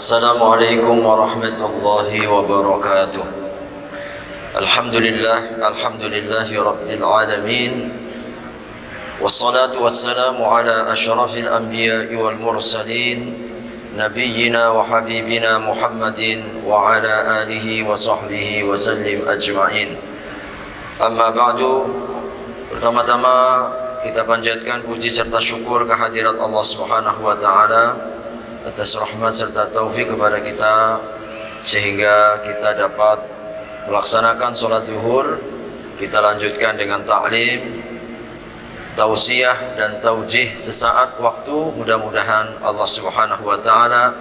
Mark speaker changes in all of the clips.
Speaker 1: Assalamualaikum warahmatullahi wabarakatuh. Alhamdulillahi rabbil alamin. Wassalatu wassalamu ala asyrafil anbiya'i wal mursalin, nabiyyina wa habibina Muhammadin wa ala alihi wa sahbihi wa sallim ajma'in. Amma ba'du. Pertama-tama kita panjatkan puji serta syukur kehadirat Allah Subhanahu wa taala atas rahmat serta taufik kepada kita sehingga kita dapat melaksanakan sholat zuhur. Kita lanjutkan dengan ta'lim, tausiah dan taujih sesaat waktu. Mudah-mudahan Allah Subhanahu wa taala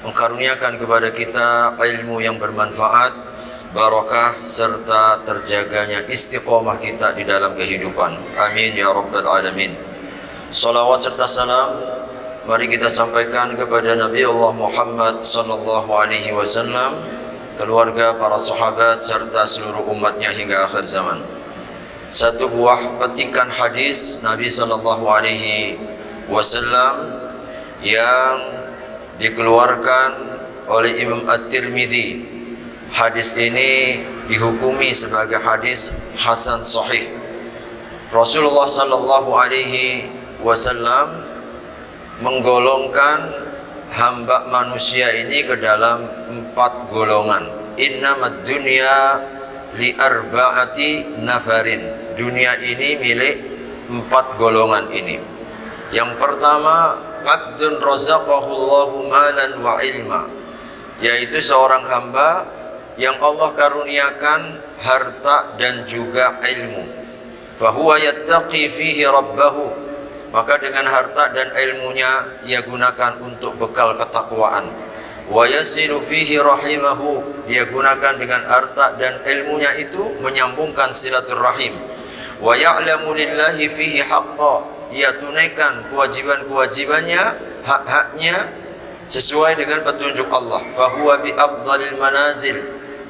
Speaker 1: mengkaruniakan kepada kita ilmu yang bermanfaat, barakah serta terjaganya istiqomah kita di dalam kehidupan. Amin ya rabbal alamin. Salawat serta salam mari kita sampaikan kepada Nabi Allah Muhammad sallallahu alaihi wasallam, keluarga, para sahabat serta seluruh umatnya hingga akhir zaman. Satu buah petikan hadis Nabi sallallahu alaihi wasallam yang dikeluarkan oleh Imam At-Tirmidzi. Hadis ini dihukumi sebagai hadis hasan sahih. Rasulullah sallallahu alaihi wasallam menggolongkan hamba manusia ini ke dalam 4 golongan. Innamad dunya li arba'ati nafarin. Dunia ini milik 4 golongan ini. Yang pertama, abdun razaqahullahu malan wa ilma, yaitu seorang hamba yang Allah karuniakan harta dan juga ilmu. Fahuwa yattaqi fihi rabbahu, maka dengan harta dan ilmunya ia gunakan untuk bekal ketakwaan. Wa yasilu fihi rahimahu, dia gunakan dengan harta dan ilmunya itu menyambungkan silaturahim. Wa ya'lamu lillahi fihi haqqa, ia tunaikan kewajiban-kewajibannya, hak-haknya sesuai dengan petunjuk Allah. Fahuwa bi afdalil manazil,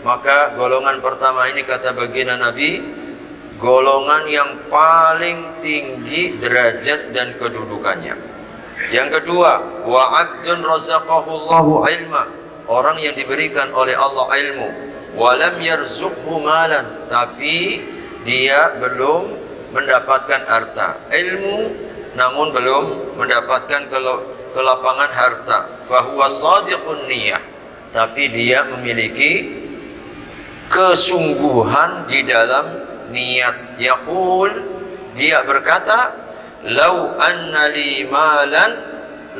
Speaker 1: maka golongan pertama ini kata baginda Nabi, golongan yang paling tinggi derajat dan kedudukannya. Yang kedua, wa abdun razaqahullahu ilma, orang yang diberikan oleh Allah ilmu. Wa lam yarzuqhu malan, tapi dia belum mendapatkan harta. Ilmu namun belum mendapatkan kelapangan harta. Fahuwa sadiqun niyah, tapi dia memiliki kesungguhan di dalam niat. Yaqul, dia berkata, lau anna li malan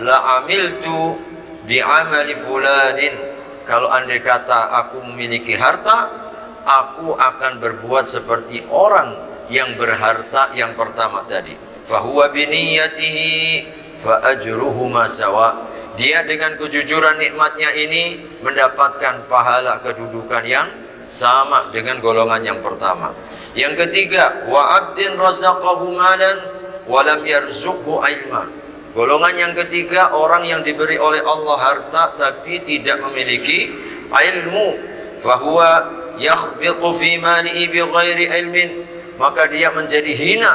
Speaker 1: la amiltu bi amali fulanin, kalau andai kata aku memiliki harta, aku akan berbuat seperti orang yang berharta yang pertama tadi. Fahuwa bi niyyatihi fa ajruhuma sawa, dia dengan kejujuran nikmatnya ini mendapatkan pahala kedudukan yang sama dengan golongan yang pertama. Yang ketiga, wa abdin razaqahu malan wa lam yarzuqhu ilma, golongan yang ketiga orang yang diberi oleh Allah harta tapi tidak memiliki ilmu. Fahuwa yakhbitu fi malihi bi ghairi ilmin, maka dia menjadi hina,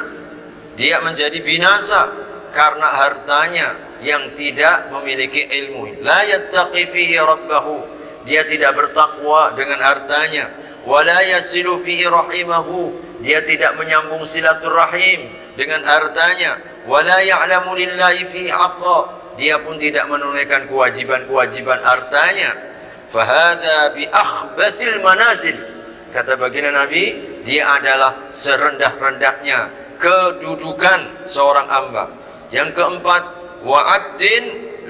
Speaker 1: dia menjadi binasa karena hartanya yang tidak memiliki ilmu. La yattaqi fihi rabbahu, dia tidak bertakwa dengan hartanya. Wala yasilu fihi rahimahu, dia tidak menyambung silaturahim dengan hartanya. Wala ya'lamu lillahi fihi haqqa, dia pun tidak menunaikan kewajiban-kewajiban hartanya. Fahadha bi akhbathil manazil, kata baginda Nabi, dia adalah serendah-rendahnya kedudukan seorang hamba. Yang keempat, wa abdin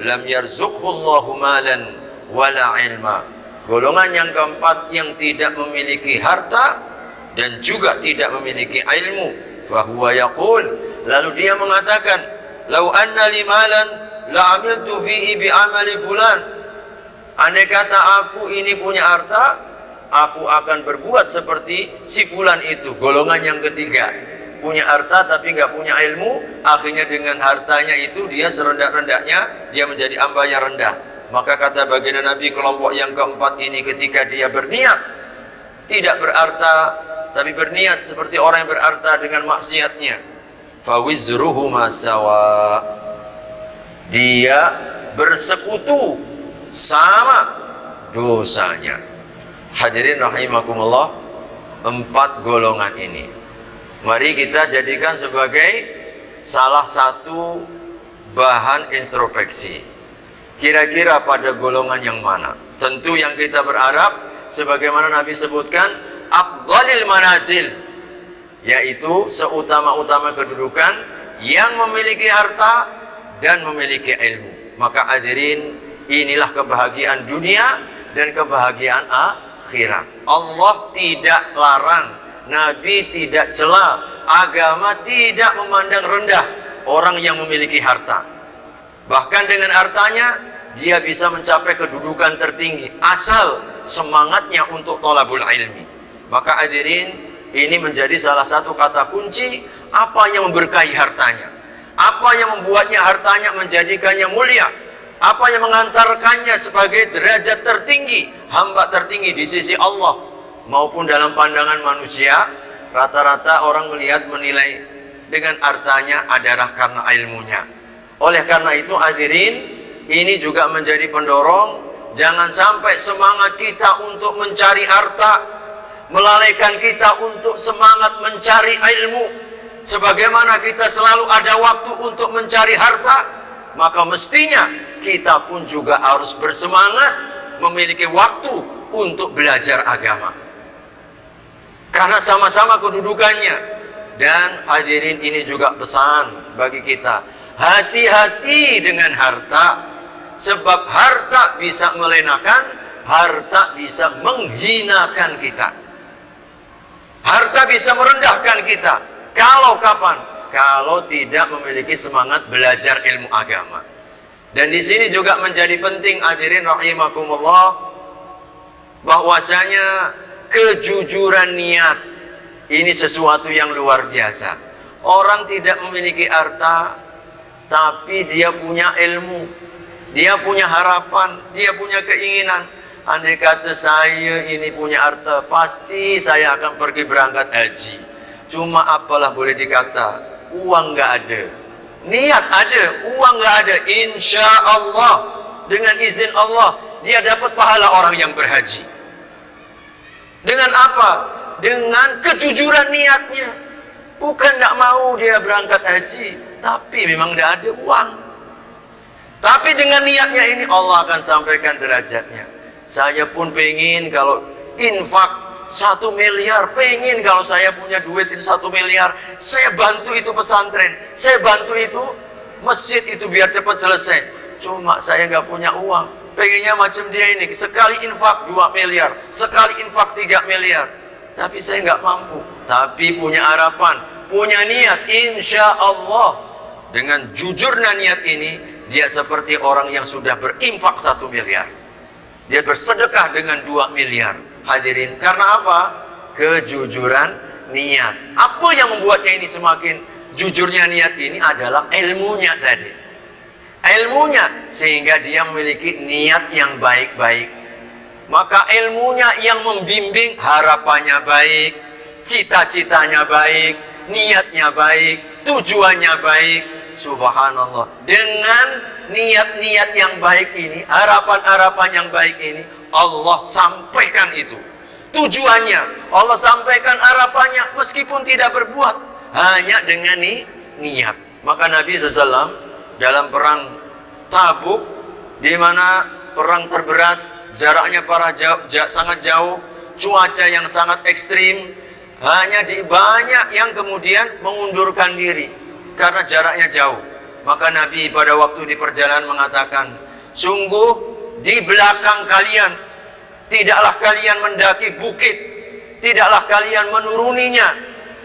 Speaker 1: lam yarzuqhu Allahu malan wala ilma, golongan yang keempat yang tidak memiliki harta dan juga tidak memiliki ilmu. Fahuwa yaqul, lalu dia mengatakan, lau anna li malan la amiltu fihi bi amali fulan, andai kata aku ini punya harta, aku akan berbuat seperti si fulan itu. Golongan yang ketiga, punya harta tapi nggak punya ilmu, akhirnya dengan hartanya itu dia serendah-rendahnya, dia menjadi hamba yang rendah. Maka kata baginda Nabi, kelompok yang keempat ini ketika dia berniat tidak berharta tapi berniat seperti orang yang berharta dengan maksiatnya, fawizruhu masawa, dia bersekutu sama dosanya. Hadirin rahimakumullah, 4 golongan ini mari kita jadikan sebagai salah satu bahan introspeksi. Kira-kira pada golongan yang mana? Tentu yang kita berharap sebagaimana Nabi sebutkan, afdhalil manazil, yaitu seutama-utama kedudukan yang memiliki harta dan memiliki ilmu. Maka hadirin, inilah kebahagiaan dunia dan kebahagiaan akhirat. Allah tidak larang, Nabi tidak cela, agama tidak memandang rendah orang yang memiliki harta. Bahkan dengan hartanya dia bisa mencapai kedudukan tertinggi asal semangatnya untuk thalabul ilmi. Maka hadirin, ini menjadi salah satu kata kunci apa yang memberkahi hartanya, apa yang membuatnya hartanya menjadikannya mulia, apa yang mengantarkannya sebagai derajat tertinggi, hamba tertinggi di sisi Allah maupun dalam pandangan manusia. Rata-rata orang melihat menilai dengan hartanya adalah karena ilmunya. Oleh karena itu hadirin, ini juga menjadi pendorong jangan sampai semangat kita untuk mencari harta melalaikan kita untuk semangat mencari ilmu. Sebagaimana kita selalu ada waktu untuk mencari harta, maka mestinya kita pun juga harus bersemangat memiliki waktu untuk belajar agama, karena sama-sama kedudukannya. Dan hadirin, ini juga pesan bagi kita, hati-hati dengan harta, sebab harta bisa melenakan, harta bisa menghinakan kita, harta bisa merendahkan kita. Kalau kapan? Kalau tidak memiliki semangat belajar ilmu agama. Dan di sini juga menjadi penting hadirin rahimakumullah, bahwasanya kejujuran niat ini sesuatu yang luar biasa. Orang tidak memiliki harta, tapi dia punya ilmu, dia punya harapan, dia punya keinginan. Andai kata saya ini punya harta, pasti saya akan pergi berangkat haji. Cuma apalah boleh dikata, uang nggak ada, niat ada, uang nggak ada. Insya Allah, dengan izin Allah, dia dapat pahala orang yang berhaji. Dengan apa? Dengan kejujuran niatnya. Bukan tidak mau dia berangkat haji, tapi memang tidak ada uang. Tapi dengan niatnya ini Allah akan sampaikan derajatnya. Saya pun pengen kalau infak 1 miliar, pengen kalau saya punya duit itu 1 miliar, saya bantu itu pesantren, saya bantu itu masjid itu biar cepat selesai. Cuma saya nggak punya uang. Pengennya macam dia ini, sekali infak 2 miliar, sekali infak 3 miliar. Tapi saya nggak mampu. Tapi punya harapan, punya niat, insya Allah. Dengan jujurnya niat ini, dia seperti orang yang sudah berinfak 1 miliar. Dia bersedekah dengan 2 miliar. Hadirin, karena apa? Kejujuran niat. Apa yang membuatnya ini semakin jujurnya niat ini adalah ilmunya tadi. Ilmunya, sehingga dia memiliki niat yang baik-baik. Maka ilmunya yang membimbing, harapannya baik, cita-citanya baik, niatnya baik, tujuannya baik. Subhanallah. Dengan niat-niat yang baik ini, harapan-harapan yang baik ini, Allah sampaikan itu tujuannya, Allah sampaikan harapannya meskipun tidak berbuat, hanya dengan niat. Maka Nabi SAW dalam perang Tabuk, di mana perang terberat, jaraknya sangat jauh, cuaca yang sangat ekstrim, hanya banyak yang kemudian mengundurkan diri karena jaraknya jauh. Maka Nabi pada waktu di perjalanan mengatakan, sungguh di belakang kalian tidaklah kalian mendaki bukit, tidaklah kalian menuruninya,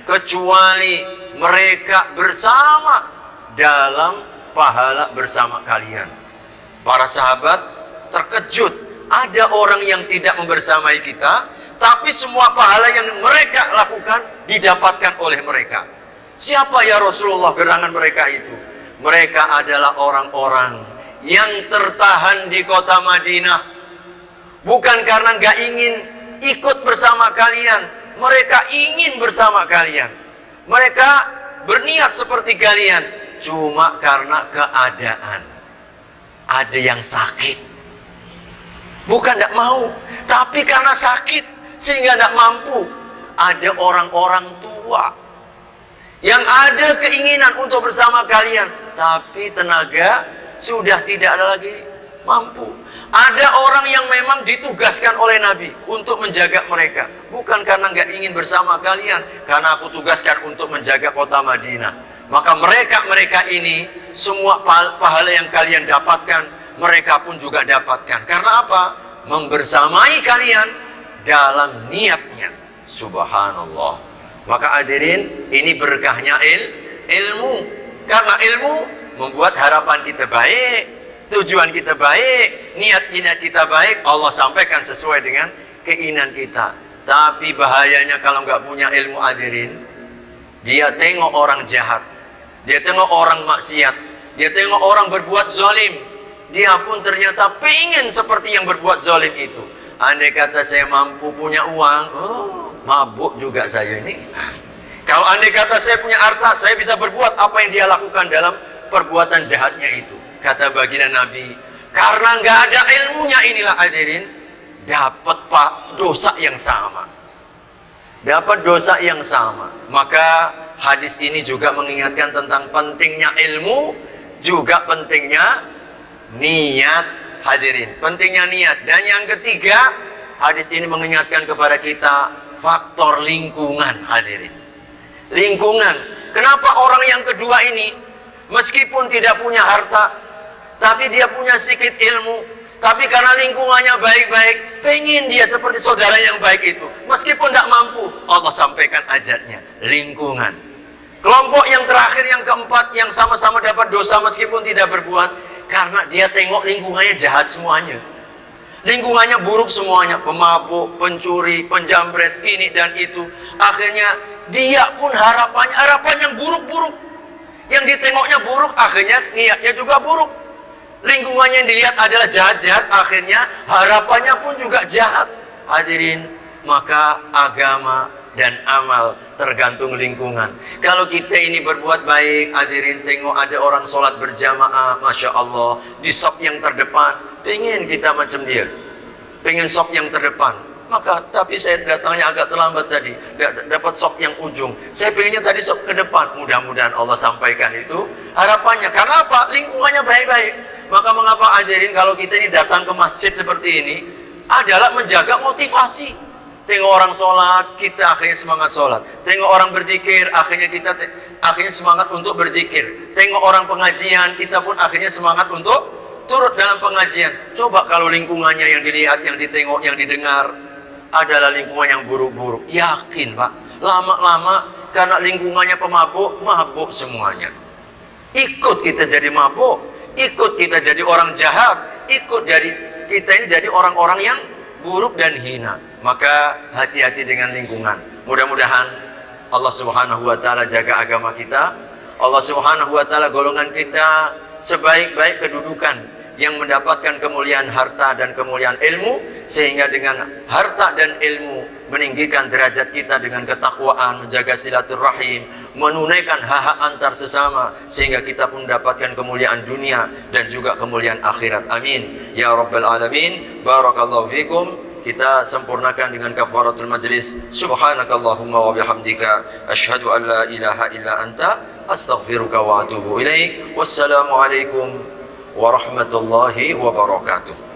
Speaker 1: kecuali mereka bersama dalam pahala bersama kalian. Para sahabat terkejut, ada orang yang tidak membersamai kita, tapi semua pahala yang mereka lakukan didapatkan oleh mereka. Siapa ya Rasulullah gerangan mereka itu? Mereka adalah orang-orang yang tertahan di kota Madinah, bukan karena nggak ingin ikut bersama kalian, mereka ingin bersama kalian, mereka berniat seperti kalian, cuma karena keadaan. Ada yang sakit, Bukan tidak mau, tapi karena sakit sehingga tidak mampu. Ada orang-orang tua yang ada keinginan untuk bersama kalian, tapi tenaga sudah tidak ada lagi mampu. Ada orang yang memang ditugaskan oleh Nabi untuk menjaga mereka, bukan karena nggak ingin bersama kalian, karena aku tugaskan untuk menjaga kota Madinah. Maka mereka ini semua pahala yang kalian dapatkan, mereka pun juga dapatkan. Karena apa? Membersamai kalian dalam niatnya. Subhanallah. Maka hadirin, ini berkahnya ilmu. Karena ilmu membuat harapan kita baik, tujuan kita baik, niat kita baik, Allah sampaikan sesuai dengan keinginan kita. Tapi bahayanya kalau nggak punya ilmu, hadirin, dia tengok orang jahat, dia tengok orang maksiat, dia tengok orang berbuat zalim, dia pun ternyata pengen seperti yang berbuat zalim itu. Andai kata saya mampu punya uang, mabuk juga saya ini. Kalau andai kata saya punya harta, saya bisa berbuat apa yang dia lakukan dalam perbuatan jahatnya itu. Kata baginda Nabi, karena nggak ada ilmunya inilah hadirin, dapat dosa yang sama. Dapat dosa yang sama. Maka hadis ini juga mengingatkan tentang pentingnya ilmu, juga pentingnya niat, hadirin. Pentingnya niat. Dan yang ketiga, hadis ini mengingatkan kepada kita faktor lingkungan, hadirin. Lingkungan. Kenapa orang yang kedua ini meskipun tidak punya harta, tapi dia punya sedikit ilmu, tapi karena lingkungannya baik-baik, pengen dia seperti saudara yang baik itu, meskipun tidak mampu. Allah sampaikan ajatnya, lingkungan. Kelompok yang terakhir, yang keempat, yang sama-sama dapat dosa meskipun tidak berbuat, karena dia tengok lingkungannya jahat semuanya, lingkungannya buruk semuanya, pemabuk, pencuri, penjamret, ini dan itu. Akhirnya dia pun harapan yang buruk-buruk, yang ditengoknya buruk, akhirnya niatnya juga buruk. Lingkungannya yang dilihat adalah jahat-jahat, akhirnya harapannya pun juga jahat. Hadirin, maka agama dan amal tergantung lingkungan. Kalau kita ini berbuat baik, hadirin, tengok ada orang sholat berjamaah, Masya Allah, di saf yang terdepan, pengen kita macam dia, pengen saf yang terdepan. Maka, tapi saya datangnya agak terlambat tadi, dapat saf yang ujung. Saya pengennya tadi saf ke depan. Mudah-mudahan Allah sampaikan itu harapannya. Karena apa? Lingkungannya baik-baik. Maka mengapa hadirin, kalau kita ini datang ke masjid seperti ini, adalah menjaga motivasi. Tengok orang sholat, kita akhirnya semangat sholat. Tengok orang berzikir, akhirnya kita akhirnya semangat untuk berzikir. Tengok orang pengajian, kita pun akhirnya semangat untuk turut dalam pengajian. Coba kalau lingkungannya yang dilihat, yang ditengok, yang didengar adalah lingkungan yang buruk-buruk, yakin Pak, lama-lama karena lingkungannya pemabuk, mabuk semuanya. Ikut kita jadi mabuk, ikut kita jadi orang jahat, ikut kita ini jadi orang-orang yang buruk dan hina. Maka hati-hati dengan lingkungan. Mudah-mudahan Allah Subhanahu wa Ta'ala jaga agama kita, Allah Subhanahu wa Ta'ala golongan kita sebaik-baik kedudukan yang mendapatkan kemuliaan harta dan kemuliaan ilmu, sehingga dengan harta dan ilmu meninggikan derajat kita dengan ketakwaan, menjaga silaturahim, menunaikan hak-hak antar sesama, sehingga kita pun mendapatkan kemuliaan dunia dan juga kemuliaan akhirat. Amin ya rabbal alamin. Barakallahu fikum. Kita sempurnakan dengan kafaratul majlis. Subhanakallahumma wa bihamdika asyhadu an la ilaha illa anta astaghfiruka wa atubu ilaik. Wassalamu alaikum warahmatullahi wabarakatuh.